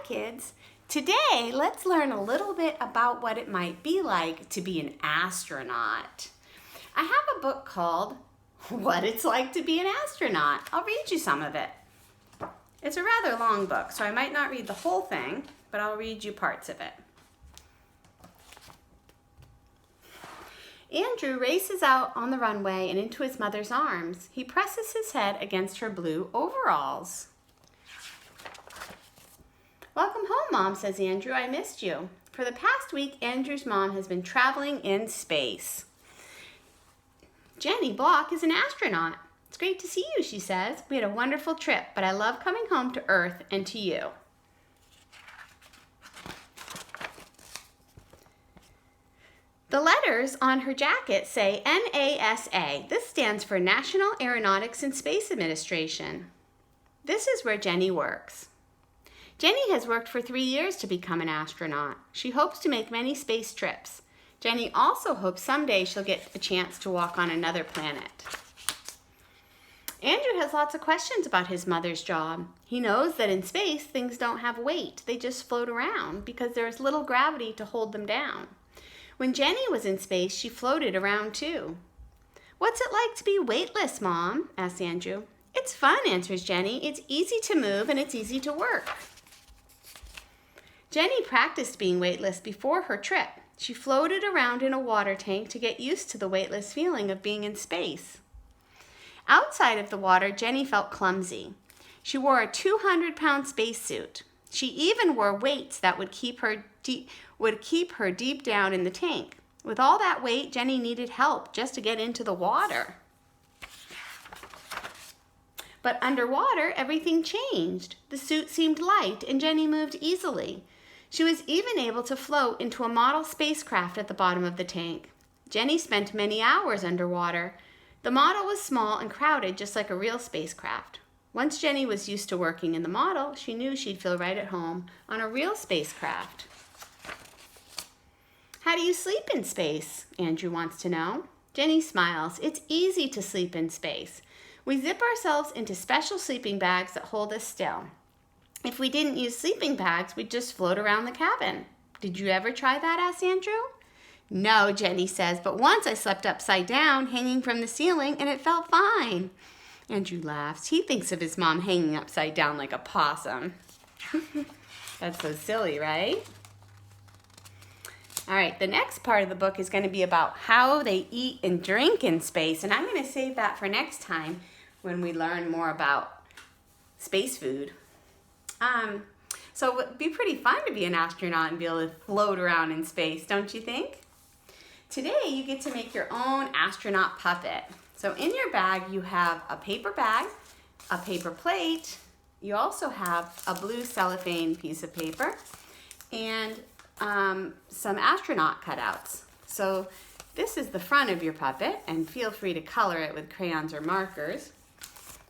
kids. Today, let's learn a little bit about what it might be like to be an astronaut. I have a book called What It's Like to Be an Astronaut. I'll read you some of it. It's a rather long book, so I might not read the whole thing, but I'll read you parts of it. Andrew races out on the runway and into his mother's arms. He presses his head against her blue overalls. "Welcome home, Mom," says Andrew. "I missed you." For the past week, Andrew's mom has been traveling in space. Jenny Block is an astronaut. "It's great to see you," she says. "We had a wonderful trip, but I love coming home to Earth and to you." The letters on her jacket say NASA. This stands for National Aeronautics and Space Administration. This is where Jenny works. Jenny has worked for 3 years to become an astronaut. She hopes to make many space trips. Jenny also hopes someday she'll get a chance to walk on another planet. Andrew has lots of questions about his mother's job. He knows that in space things don't have weight. They just float around because there's little gravity to hold them down. When Jenny was in space, she floated around too. "What's it like to be weightless, Mom?" asks Andrew. "It's fun," answers Jenny. "It's easy to move and it's easy to work." Jenny practiced being weightless before her trip. She floated around in a water tank to get used to the weightless feeling of being in space. Outside of the water, Jenny felt clumsy. She wore a 200-pound spacesuit. She even wore weights that would keep her deep down in the tank. With all that weight, Jenny needed help just to get into the water. But underwater, everything changed. The suit seemed light and Jenny moved easily. She was even able to float into a model spacecraft at the bottom of the tank. Jenny spent many hours underwater. The model was small and crowded, just like a real spacecraft. Once Jenny was used to working in the model, she knew she'd feel right at home on a real spacecraft. "How do you sleep in space?" Andrew wants to know. Jenny smiles. "It's easy to sleep in space. We zip ourselves into special sleeping bags that hold us still. If we didn't use sleeping bags, we'd just float around the cabin." "Did you ever try that?" asks Andrew. "No," Jenny says, "but once I slept upside down, hanging from the ceiling, and it felt fine." Andrew laughs. He thinks of his mom hanging upside down like a possum. That's so silly, right? All right, the next part of the book is going to be about how they eat and drink in space, and I'm going to save that for next time when we learn more about space food. So it'd be pretty fun to be an astronaut and be able to float around in space, don't you think? Today, you get to make your own astronaut puppet. So in your bag, you have a paper bag, a paper plate. You also have a blue cellophane piece of paper and some astronaut cutouts. So this is the front of your puppet, and feel free to color it with crayons or markers.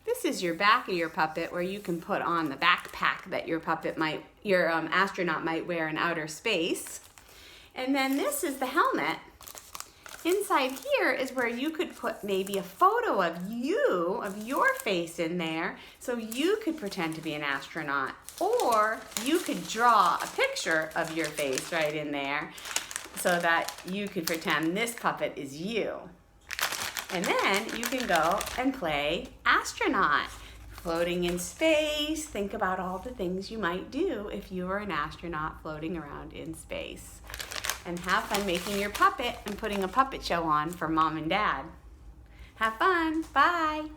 This is your back of your puppet, where you can put on the backpack that your astronaut might wear in outer space. And then this is the helmet. Inside here is where you could put maybe a photo of your face in there, so you could pretend to be an astronaut. Or you could draw a picture of your face right in there so that you could pretend this puppet is you. And then you can go and play astronaut. Floating in space, think about all the things you might do if you were an astronaut floating around in space. And have fun making your puppet and putting a puppet show on for Mom and Dad. Have fun. Bye.